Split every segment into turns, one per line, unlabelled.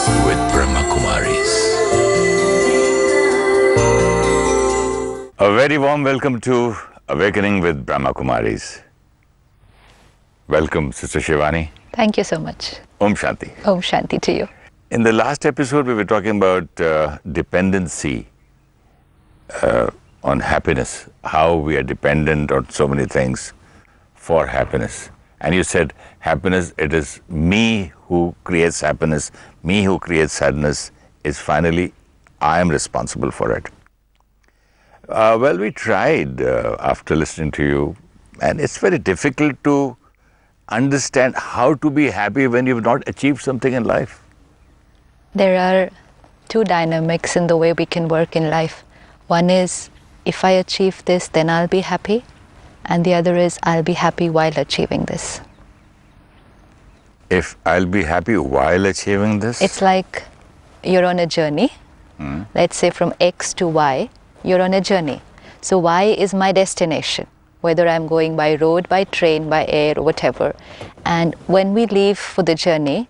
with Brahmakumaris. A very warm welcome to Awakening with Brahmakumaris. Welcome, Sister Shivani.
Thank you so much.
Om Shanti.
Om Shanti to you.
In the last episode, we were talking about dependency on happiness, how we are dependent on so many things for happiness. And you said, happiness, it is me who creates happiness, me who creates sadness, is finally, I am responsible for it. Well, we tried after listening to you, and it's very difficult to understand how to be happy when you've not achieved something in life.
There are two dynamics in the way we can work in life. One is, if I achieve this, then I'll be happy. And the other is, I'll be happy while achieving this.
If I'll be happy while achieving this?
It's like you're on a journey. Let's say from X to Y, you're on a journey. So Y is my destination, whether I'm going by road, by train, by air, whatever. And when we leave for the journey,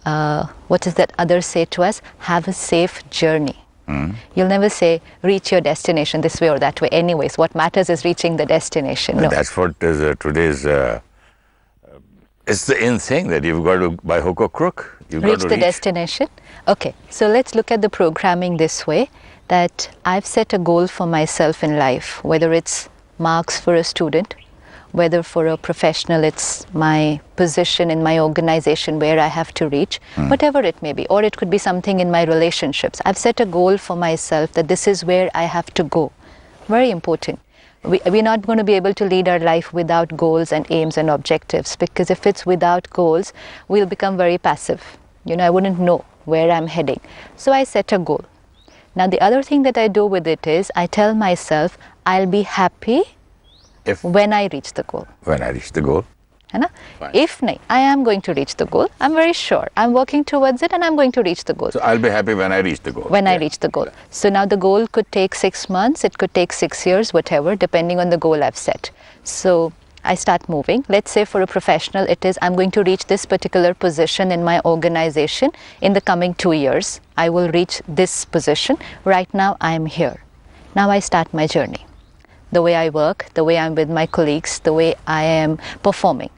what does that others say to us? Have a safe journey. You'll never say, reach your destination this way or that way. Anyways, what matters is reaching the destination. No.
That's what is today's, it's the in thing that you've got to, by hook or crook, you've got to
reach the destination. Okay, so let's look at the programming this way, that I've set a goal for myself in life, whether it's marks for a student, whether for a professional it's my position in my organization where I have to reach, whatever it may be, or it could be something in my relationships. I've set a goal for myself that this is where I have to go. Very important. We're not going to be able to lead our life without goals and aims and objectives, because if it's without goals, we'll become very passive. I wouldn't know where I'm heading. So I set a goal. Now the other thing that I do with it is I tell myself I'll be happy when I reach the goal.
When I reach the goal.
If nahi, I am going to reach the goal. I'm very sure. I'm working towards it and I'm going to reach the goal.
So I'll be happy when I reach the goal.
When I reach the goal. So now the goal could take 6 months, it could take 6 years, whatever, depending on the goal I've set. So I start moving. Let's say for a professional, it is I'm going to reach this particular position in my organization in the coming 2 years. I will reach this position. Right now I am here. Now I start my journey. The way I work, the way I'm with my colleagues, the way I am performing.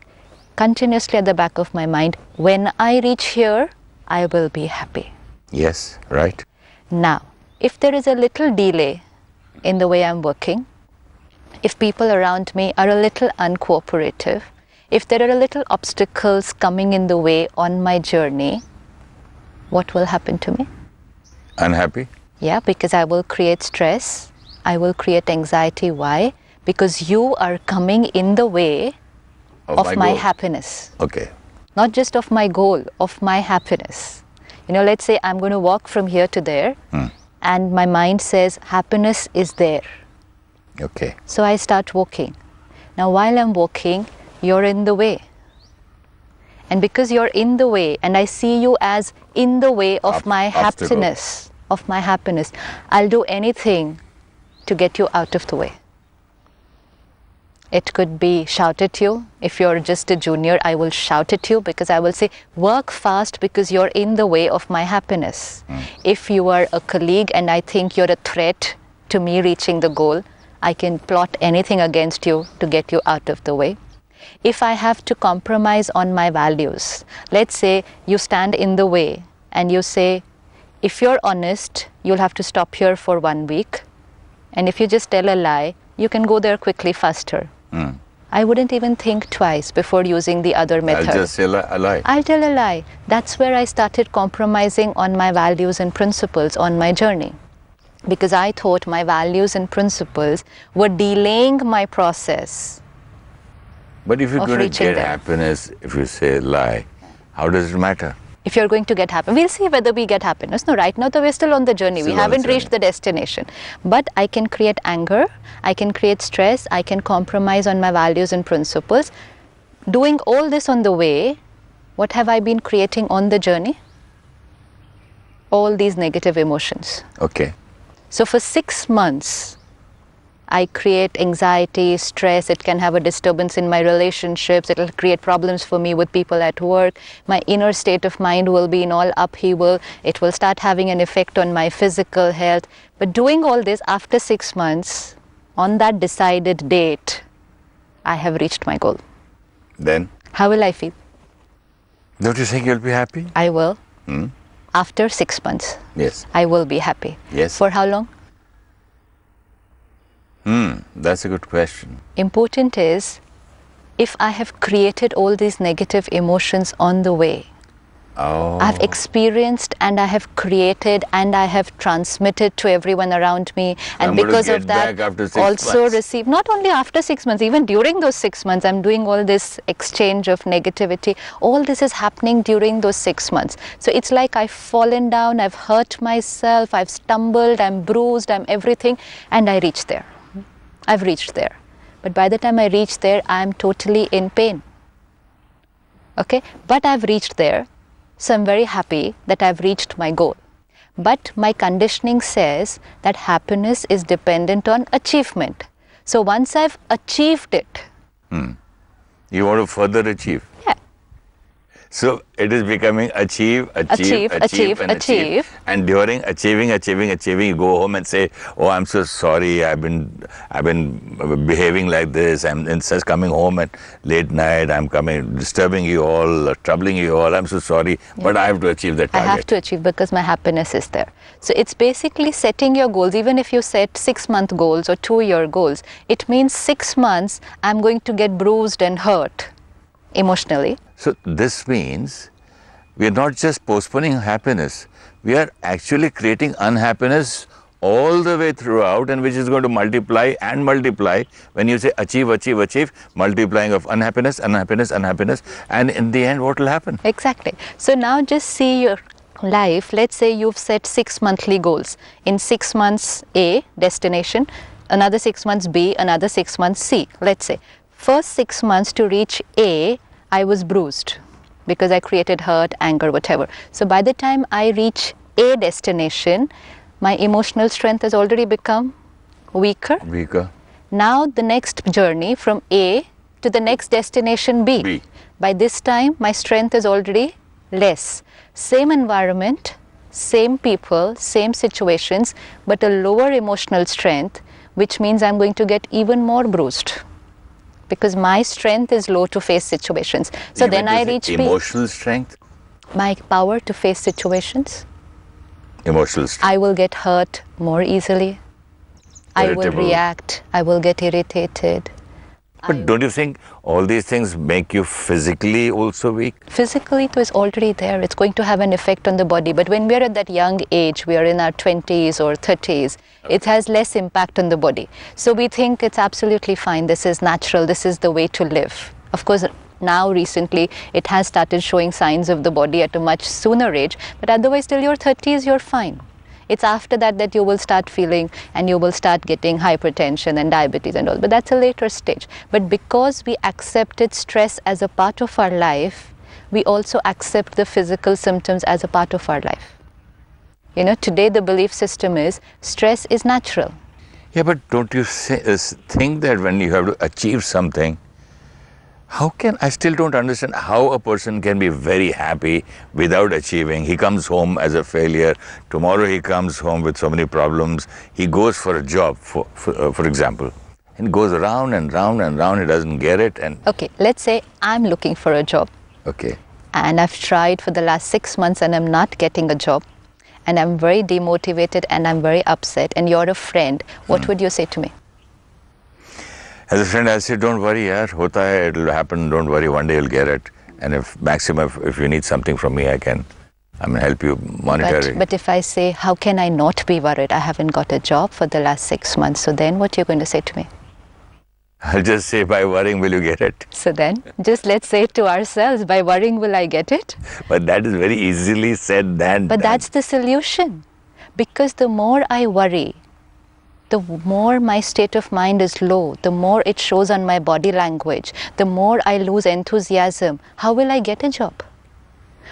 Continuously at the back of my mind, when I reach here, I will be happy.
Yes, right.
Now, if there is a little delay in the way I'm working, if people around me are a little uncooperative, if there are a little obstacles coming in the way on my journey, what will happen to me?
Unhappy?
Yeah, because I will create stress. I will create anxiety. Why? Because you are coming in the way of my happiness.
Okay.
Not just of my goal, of my happiness. Let's say I'm going to walk from here to there, and my mind says happiness is there.
Okay.
So I start walking. Now while I'm walking, you're in the way. And because you're in the way, and I see you as in the way of my happiness, I'll do anything to get you out of the way. It could be shout at you. If you're just a junior, I will shout at you because I will say, work fast because you're in the way of my happiness. If you are a colleague and I think you're a threat to me reaching the goal, I can plot anything against you to get you out of the way. If I have to compromise on my values, let's say you stand in the way and you say, if you're honest, you'll have to stop here for 1 week. And if you just tell a lie, you can go there quickly, faster. I wouldn't even think twice before using the other method.
I'll just say a lie.
I'll tell a lie. That's where I started compromising on my values and principles on my journey. Because I thought my values and principles were delaying my process.
But if you're going to get happiness, if you say a lie, how does it matter?
If you're going to get happiness, we'll see whether we get happiness. No, right now we're still on the journey. We haven't reached the destination. But I can create anger, I can create stress, I can compromise on my values and principles. Doing all this on the way, what have I been creating on the journey? All these negative emotions.
Okay.
So for 6 months, I create anxiety, stress, it can have a disturbance in my relationships, it will create problems for me with people at work. My inner state of mind will be in all upheaval, it will start having an effect on my physical health. But doing all this after 6 months, on that decided date, I have reached my goal.
Then?
How will I feel?
Don't you think you'll be happy?
I will. After 6 months,
Yes.
I will be happy.
Yes.
For how long?
That's a good question.
Important is, if I have created all these negative emotions on the way,
Oh.
I've experienced and I have created and I have transmitted to everyone around me, and
I'm gonna
because
get
of that
back after 6
also
months.
receive, not only after 6 months, even during those 6 months, I'm doing all this exchange of negativity. All this is happening during those 6 months. So it's like I've fallen down, I've hurt myself, I've stumbled, I'm bruised, I'm everything, and I reached there. I've reached there. But by the time I reach there, I'm totally in pain. Okay? But I've reached there. So I'm very happy that I've reached my goal. But my conditioning says that happiness is dependent on achievement. So once I've achieved it,
You want to further achieve.
yeah,
So it is becoming achieve.
Achieve.
And during achieving, you go home and say, "Oh, I'm so sorry. I've been behaving like this. I'm just coming home at late night. I'm coming, disturbing you all, troubling you all. I'm so sorry, but I have to achieve that
I
target."
have to achieve because my happiness is there. So it's basically setting your goals. Even if you set 6-month goals or 2-year goals, it means 6 months I'm going to get bruised and hurt emotionally.
So this means we are not just postponing happiness, we are actually creating unhappiness all the way throughout, and which is going to multiply and multiply. When you say achieve, multiplying of unhappiness, and in the end what will happen?
Exactly. So now just see your life. Let's say you've set 6 monthly goals. In 6 months A, destination, another 6 months B, another 6 months C. Let's say first 6 months to reach A, I was bruised because I created hurt, anger, whatever. So by the time I reach A destination, my emotional strength has already become weaker. Now the next journey from A to the next destination B. By this time, my strength is already less. Same environment, same people, same situations, but a lower emotional strength, which means I'm going to get even more bruised because my strength is low to face situations. So then I reach B.
Emotional strength?
My power to face situations.
Emotional strength.
I will get hurt more easily. I will
Irritable.
react. I will get irritated.
But don't you think all these things make you physically also weak?
Physically, it was already there. It's going to have an effect on the body. But when we are at that young age, we are in our 20s or 30s, it has less impact on the body. So we think it's absolutely fine. This is natural. This is the way to live. Of course, now recently, it has started showing signs of the body at a much sooner age. But otherwise, till your 30s, you're fine. It's after that that you will start feeling and you will start getting hypertension and diabetes and all. But that's a later stage. But because we accepted stress as a part of our life, we also accept the physical symptoms as a part of our life. You know, today the belief system is stress is natural.
Yeah, but don't you think that when you have to achieve something, I still don't understand how a person can be very happy without achieving. He comes home as a failure. Tomorrow he comes home with so many problems. He goes for a job, for example, and goes round and round and round. He doesn't get it. And
Okay, let's say I'm looking for a job.
okay,
And I've tried for the last 6 months and I'm not getting a job. And I'm very demotivated and I'm very upset. And you're a friend. What would you say to me?
as a friend, I'll say, don't worry, yaar, hota hai, it'll happen, don't worry, one day you'll get it. And if you need something from me, I can help you monetarily.
But if I say, how can I not be worried? I haven't got a job for the last 6 months. So then what you're going to say to me?
I'll just say, by worrying, will you get it?
So then, just let's say it to ourselves, by worrying, will I get it?
But that is very easily said than
But
done.
that's the solution. Because the more I worry, the more my state of mind is low, the more it shows on my body language, the more I lose enthusiasm. How will I get a job?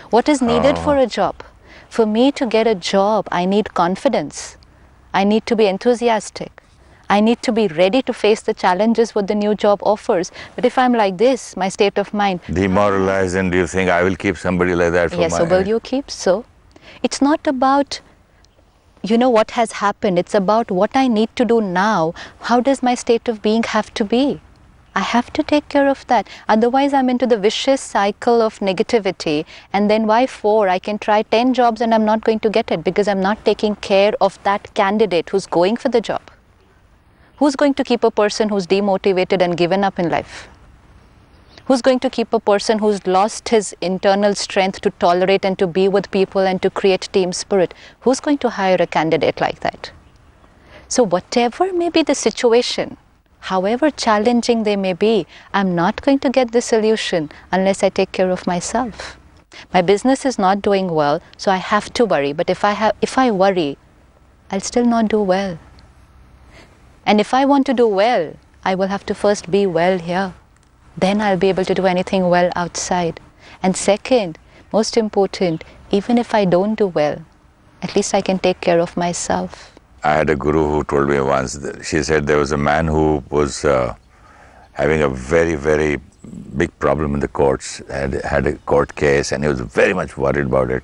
What is needed for a job? For me to get a job, I need confidence. I need to be enthusiastic. I need to be ready to face the challenges what the new job offers. But if I'm like this, my state of mind...
Demoralized, and do you think I will keep somebody like that for
yes, so will you keep? So it's not about, what has happened. It's about what I need to do now. How does my state of being have to be? I have to take care of that. Otherwise, I'm into the vicious cycle of negativity. And then why 4? I can try 10 jobs and I'm not going to get it because I'm not taking care of that candidate who's going for the job. Who's going to keep a person who's demotivated and given up in life? Who's going to keep a person who's lost his internal strength to tolerate and to be with people and to create team spirit? Who's going to hire a candidate like that? So whatever may be the situation, however challenging they may be, I'm not going to get the solution unless I take care of myself. My business is not doing well, so I have to worry. But if I worry, I'll still not do well. And if I want to do well, I will have to first be well here. Then I'll be able to do anything well outside. And second, most important, even if I don't do well, at least I can take care of myself.
I had a guru who told me once, she said there was a man who was having a very, very big problem in the courts, had a court case, and he was very much worried about it.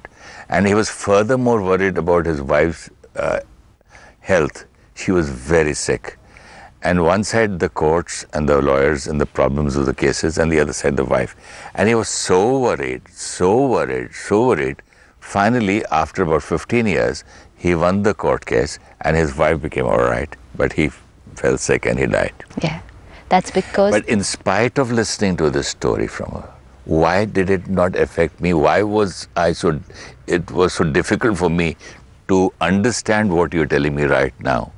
And he was furthermore worried about his wife's health. She was very sick. And one side the courts and the lawyers and the problems of the cases, and the other side the wife. And he was so worried. Finally, after about 15 years, he won the court case and his wife became all right, but he fell sick and he died.
Yeah, that's because...
But in spite of listening to this story from her, why did it not affect me? Why was it was so difficult for me to understand what you're telling me right now?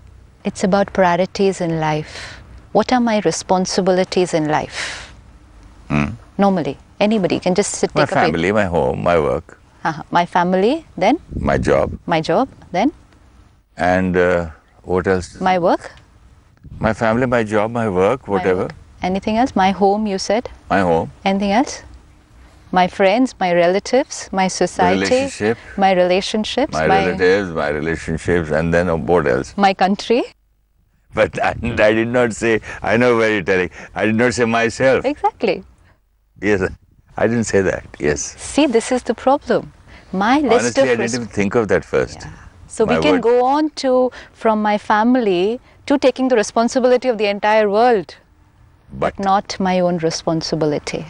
It's about priorities in life. What are my responsibilities in life? Normally, anybody can just take
my family, my home, my work.
My family, then?
My job.
My job, then?
And what else?
My work?
My family, my job, my work, whatever.
Work. Anything else? My home, you said?
My home.
Anything else? My friends, my relatives, my society, my relationships.
My relatives, my relationships, and then what else?
My country.
But I did not say, I know where you're telling, I did not say myself.
Exactly.
Yes, I didn't say that, yes.
See, this is the problem. My list
Honestly,
of...
I didn't even think of that first.
Yeah. So we can go on to, from my family, to taking the responsibility of the entire world. But not my own responsibility.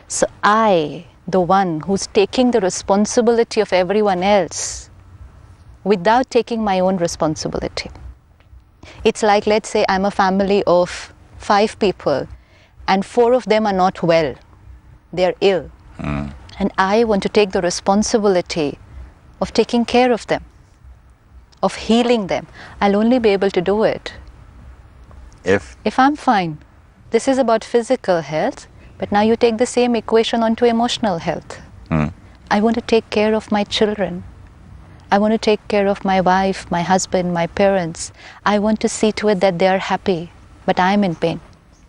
So I, the one who's taking the responsibility of everyone else, without taking my own responsibility. It's like, let's say I'm a family of 5 people and 4 of them are not well. They're ill. And I want to take the responsibility of taking care of them, of healing them. I'll only be able to do it if I'm fine. This is about physical health, but now you take the same equation onto emotional health. I want to take care of my children. I want to take care of my wife, my husband, my parents. I want to see to it that they are happy, but I'm in pain.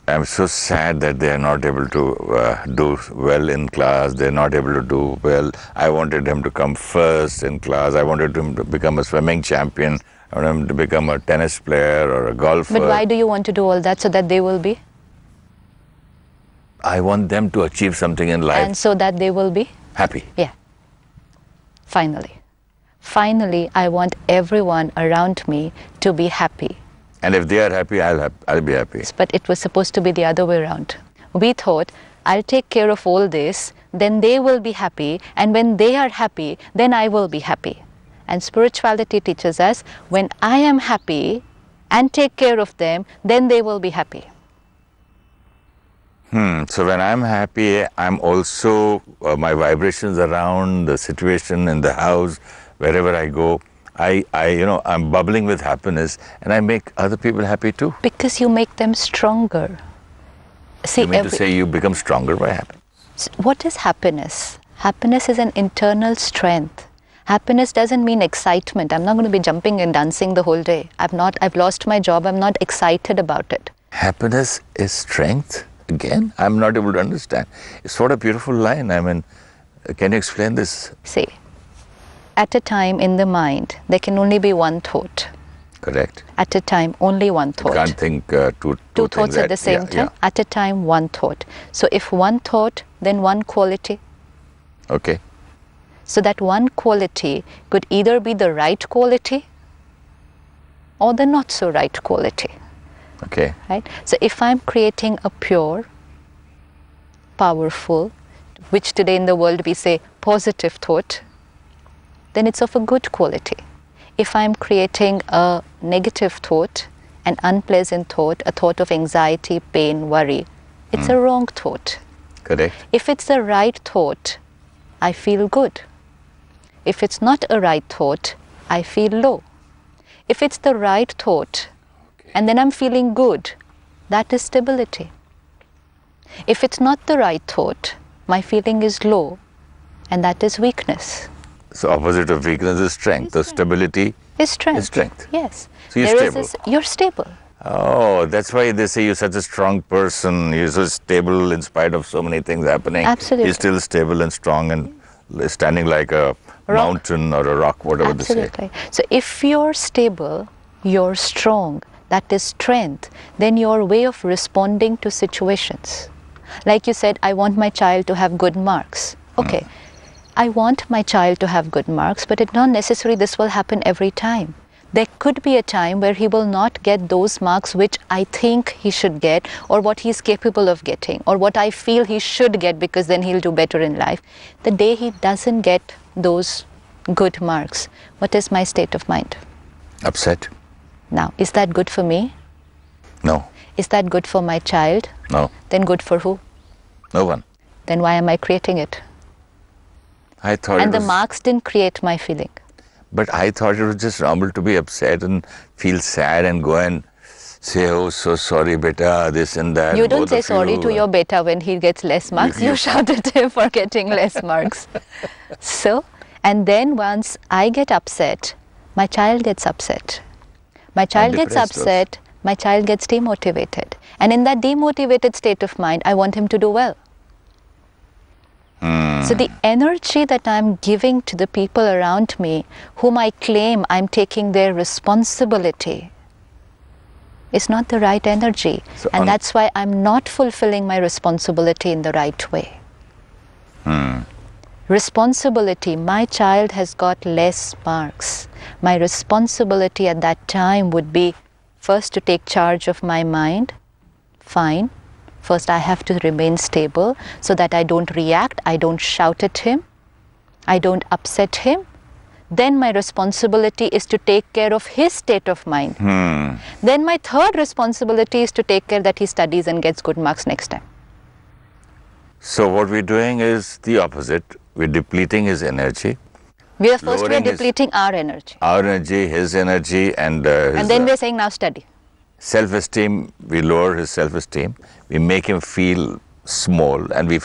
I'm so sad that they are not able to do well in class. They're not able to do well. I wanted him to come first in class. I wanted him to become a swimming champion. I wanted him to become a tennis player or a golfer.
But why do you want to do all that? So that they will be?
I want them to achieve something in life.
And so that they will be?
Happy.
Yeah. Finally, I want everyone around me to be happy.
And if they are happy, I'll be happy.
But it was supposed to be the other way around. We thought, I'll take care of all this, then they will be happy, and when they are happy, then I will be happy. And spirituality teaches us, when I am happy and take care of them, then they will be happy.
So when I'm happy, I'm also, my vibrations around the situation in the house, wherever I go, I'm bubbling with happiness, and I make other people happy too.
Because you make them stronger. See,
you mean to say you become stronger by happiness?
What is happiness? Happiness is an internal strength. Happiness doesn't mean excitement. I'm not going to be jumping and dancing the whole day. I've lost my job. I'm not excited about it.
Happiness is strength? Again, I'm not able to understand. It's what a beautiful line. I mean, can you explain this?
See, at a time in the mind, there can only be one thought.
Correct.
At a time, only one thought.
You can't think two
Two thoughts at the same
yeah,
time. At a time, one thought. So if one thought, then one quality.
Yeah. Okay.
So that one quality could either be the right quality or the not so right quality.
Okay.
Right? So if I'm creating a pure, powerful, which today in the world we say positive thought, then it's of a good quality. If I'm creating a negative thought, an unpleasant thought, a thought of anxiety, pain, worry, it's a wrong thought.
Correct.
If it's the right thought, I feel good. If it's not a right thought, I feel low. If it's the right thought, and then I'm feeling good, that is stability. If it's not the right thought, my feeling is low, and that is weakness.
So opposite of weakness is strength. So stability
Is strength.
is strength.
Yes.
So you're
There is
stable.
you're stable.
Oh, that's why they say you're such a strong person. You're so stable in spite of so many things happening.
Absolutely.
You're still stable and strong and standing like a mountain or a rock, whatever they say.
Absolutely. So if you're stable, you're strong, that is strength, then your way of responding to situations. Like you said, I want my child to have good marks. Okay, I want my child to have good marks, but it's not necessary this will happen every time. There could be a time where he will not get those marks which I think he should get, or what he's capable of getting, or what I feel he should get, because then he'll do better in life. The day he doesn't get those good marks, what is my state of mind?
Upset?
Now, is that good for me?
No.
Is that good for my child?
No.
Then good for who?
No one.
Then why am I creating it?
I thought
And
it
the
was,
marks didn't create my feeling.
but I thought it was just normal to be upset and feel sad and go and say, oh, so sorry, beta, this and that.
You don't
both
say
of
sorry
you.
to your beta when he gets less marks. You shout at him for getting less marks. So, and then once I get upset, my child gets upset. My child gets
depressed also.
upset, my child gets demotivated. And in that demotivated state of mind, I want him to do well. So the energy that I'm giving to the people around me, whom I claim I'm taking their responsibility, is not the right energy.
So
And that's why I'm not fulfilling my responsibility in the right way. Responsibility, my child has got less marks. My responsibility at that time would be first to take charge of my mind. Fine. First, I have to remain stable so that I don't react, I don't shout at him, I don't upset him. Then my responsibility is to take care of his state of mind. Then my third responsibility is to take care that he studies and gets good marks next time.
So what we're doing is the opposite. We're depleting his energy.
We are first we are
Lowering his-
depleting our energy.
Our energy, his energy, and his
And then we are saying now study.
self-esteem. We lower his self-esteem. We make him feel small, and we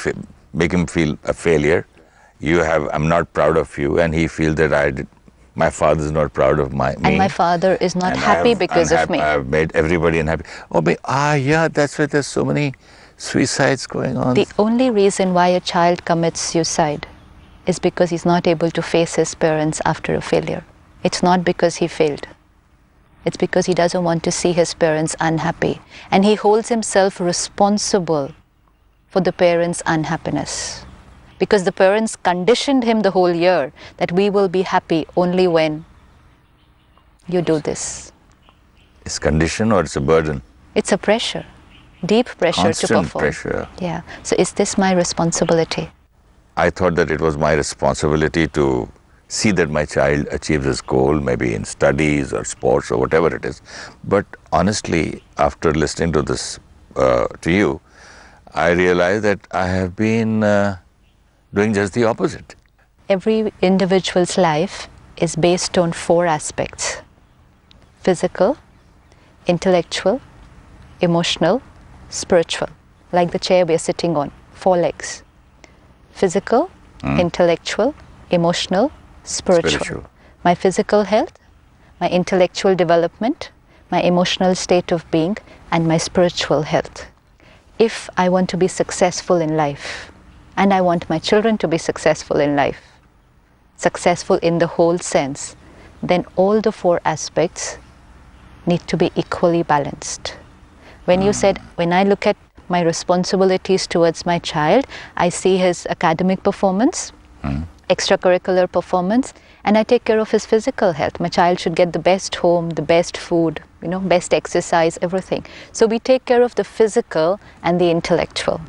make him feel a failure. I'm not proud of you, and he feels that my father is not proud of me.
And my father is not
And
happy because of me.
I've made everybody unhappy. Oh, yeah, that's why there's so many suicides going on.
The only reason why a child commits suicide is because he's not able to face his parents after a failure. It's not because he failed. It's because he doesn't want to see his parents unhappy. And he holds himself responsible for the parents' unhappiness. Because the parents conditioned him the whole year that we will be happy only when you do this.
It's condition or it's a burden?
It's a pressure, deep pressure to
Constant
perform.
pressure.
Yeah. So is this my responsibility?
I thought that it was my responsibility to see that my child achieves his goal, maybe in studies or sports or whatever it is. But honestly, after listening to this, to you, I realized that I have been doing just the opposite.
Every individual's life is based on 4 aspects: physical, intellectual, emotional, spiritual. Like the chair we are sitting on, 4 legs. Physical, intellectual, emotional, spiritual. My physical health, my intellectual development, my emotional state of being, and my spiritual health. If I want to be successful in life, and I want my children to be successful in life, successful in the whole sense, then all the 4 aspects need to be equally balanced. When you said, when I look at my responsibilities towards my child, I see his academic performance, extracurricular performance, and I take care of his physical health. My child should get the best home, the best food, best exercise, everything. So we take care of the physical and the intellectual.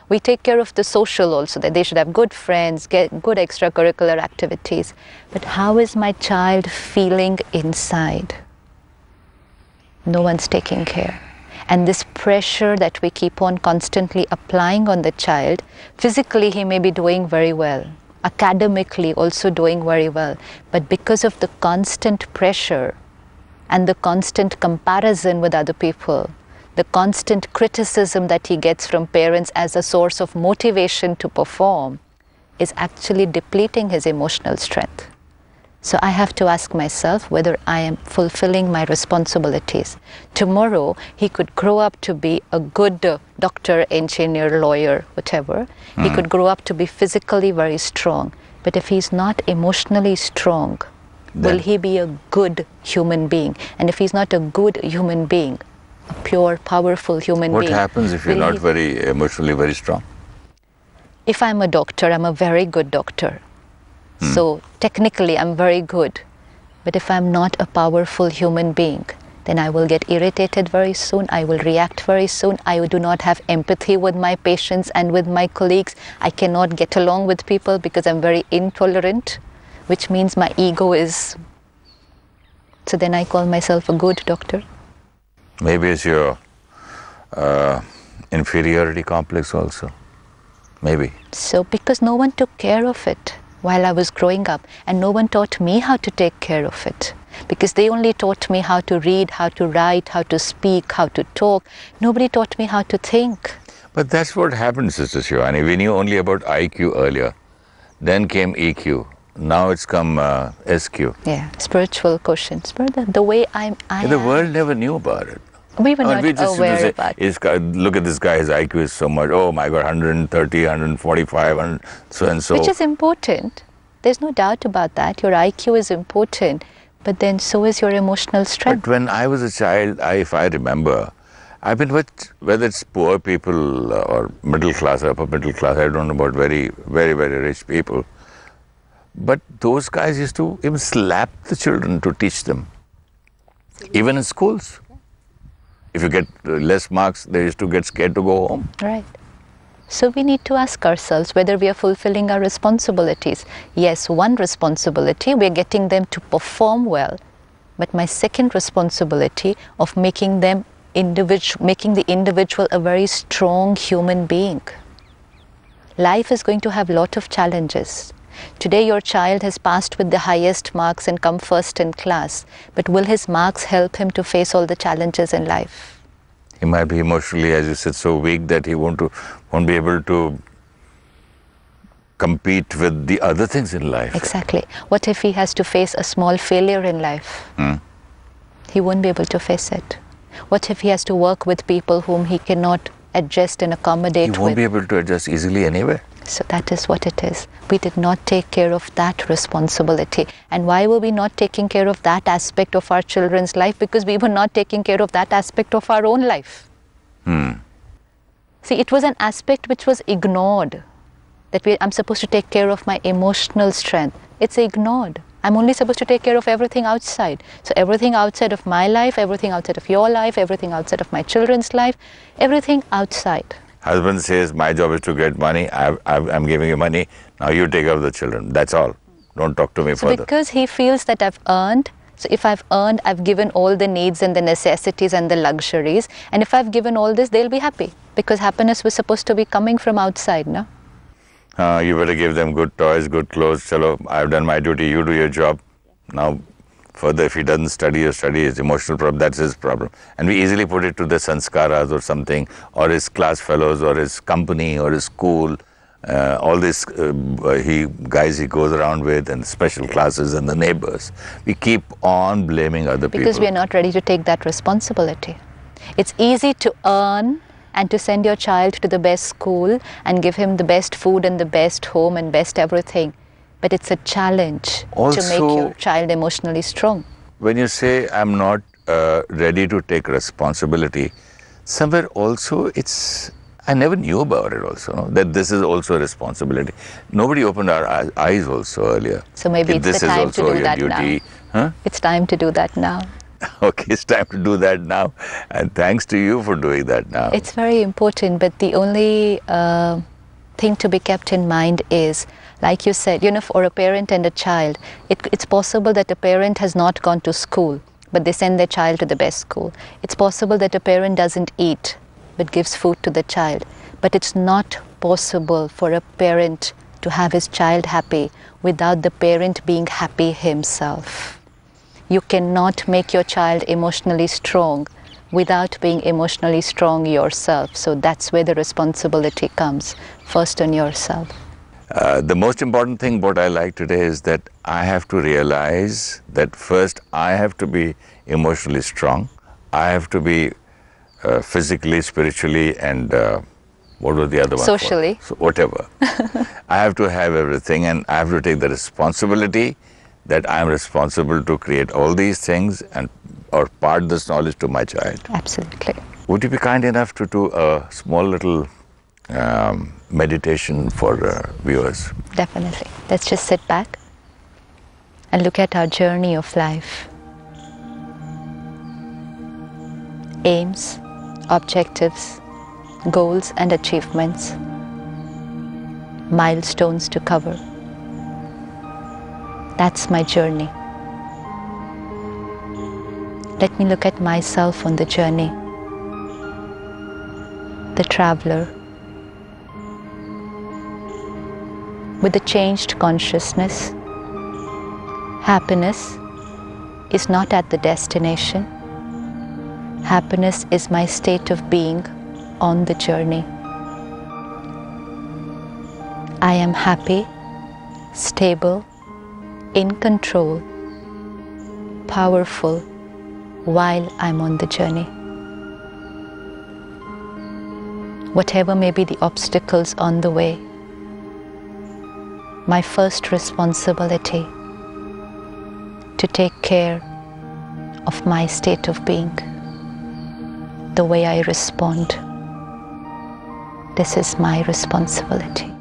We take care of the social also, that they should have good friends, get good extracurricular activities. But how is my child feeling inside? No one's taking care. And this pressure that we keep on constantly applying on the child, physically he may be doing very well, academically also doing very well, but because of the constant pressure and the constant comparison with other people, the constant criticism that he gets from parents as a source of motivation to perform, is actually depleting his emotional strength. So I have to ask myself whether I am fulfilling my responsibilities. Tomorrow, he could grow up to be a good doctor, engineer, lawyer, whatever. He could grow up to be physically very strong. But if he's not emotionally strong, will he be a good human being? And if he's not a good human being, a pure, powerful human being.
What happens if you're not very emotionally very strong?
If I'm a doctor, I'm a very good doctor. So technically I'm very good. But if I'm not a powerful human being, then I will get irritated very soon. I will react very soon. I do not have empathy with my patients and with my colleagues. I cannot get along with people because I'm very intolerant, which means my ego is... So then I call myself a good doctor.
Maybe it's your inferiority complex also. Maybe.
So because no one took care of it while I was growing up, and no one taught me how to take care of it, because they only taught me how to read, how to write, how to speak, how to talk. Nobody taught me how to think.
But that's what happened, Sister Shivani. We knew only about IQ earlier. Then came EQ. Now it's come SQ.
Yeah, spiritual quotient. The way I
The world never knew about it.
We were not aware about it.
Look at this guy, his IQ is so much. Oh my God, 130, 145, and so and so.
Which is important. There's no doubt about that. Your IQ is important, but then so is your emotional strength.
But when I was a child, if I remember, I've been with, whether it's poor people or middle class or upper middle class, I don't know about very, very, very rich people. But those guys used to even slap the children to teach them, even in schools. If you get less marks, they used to get scared to go home.
Right. So we need to ask ourselves whether we are fulfilling our responsibilities. Yes, one responsibility, we are getting them to perform well. But my second responsibility of making the individual a very strong human being. Life is going to have a lot of challenges. Today your child has passed with the highest marks and come first in class, but will his marks help him to face all the challenges in life?
He might be emotionally, as you said, so weak that he won't be able to compete with the other things in life.
Exactly. What if he has to face a small failure in life? He won't be able to face it. What if he has to work with people whom he cannot adjust and accommodate with?
He won't be able to adjust easily anyway.
So that is what it is. We did not take care of that responsibility. And why were we not taking care of that aspect of our children's life? Because we were not taking care of that aspect of our own life. See, it was an aspect which was ignored. That I'm supposed to take care of my emotional strength. It's ignored. I'm only supposed to take care of everything outside. So everything outside of my life, everything outside of your life, everything outside of my children's life, everything outside.
Husband says, my job is to get money, I'm giving you money, now you take care of the children. That's all. Don't talk to me further.
Because he feels that I've earned, so if I've earned, I've given all the needs and the necessities and the luxuries, and if I've given all this, they'll be happy. Because happiness was supposed to be coming from outside, no?
You better give them good toys, good clothes. Chalo, I've done my duty, you do your job. Now, further, if he doesn't study or study his emotional problem, that's his problem. And we easily put it to the sanskaras or something, or his class fellows, or his company, or his school, all these guys he goes around with, and special classes, and the neighbors. We keep on blaming other people.
Because we are not ready to take that responsibility. It's easy to earn and to send your child to the best school and give him the best food and the best home and best everything. But it's a challenge
Also,
to make your child emotionally strong.
When you say I'm not ready to take responsibility, somewhere also I never knew about it also, no? That this is also a responsibility. Nobody opened our eyes also earlier.
So maybe it's the time to do that now.
Huh?
It's time to do that now.
Okay, it's time to do that now. And thanks to you for doing that now.
It's very important, but the only thing to be kept in mind is, like you said, for a parent and a child, it's possible that a parent has not gone to school, but they send their child to the best school. It's possible that a parent doesn't eat, but gives food to the child. But it's not possible for a parent to have his child happy without the parent being happy himself. You cannot make your child emotionally strong without being emotionally strong yourself. So that's where the responsibility comes, first on yourself.
The most important thing what I like today is that I have to realize that first I have to be emotionally strong. I have to be physically, spiritually, and what was the other one?
Socially.
So whatever. I have to have everything, and I have to take the responsibility that I am responsible to create all these things and or part this knowledge to my child.
Absolutely.
Would you be kind enough to do a small little meditation for viewers?
Definitely. Let's just sit back and look at our journey of life. Aims, objectives, goals and achievements, milestones to cover. That's my journey. Let me look at myself on the journey, the traveler, with a changed consciousness. Happiness is not at the destination. Happiness is my state of being on the journey. I am happy, stable, in control, powerful while I'm on the journey. Whatever may be the obstacles on the way, my first responsibility to take care of my state of being, the way I respond. This is my responsibility.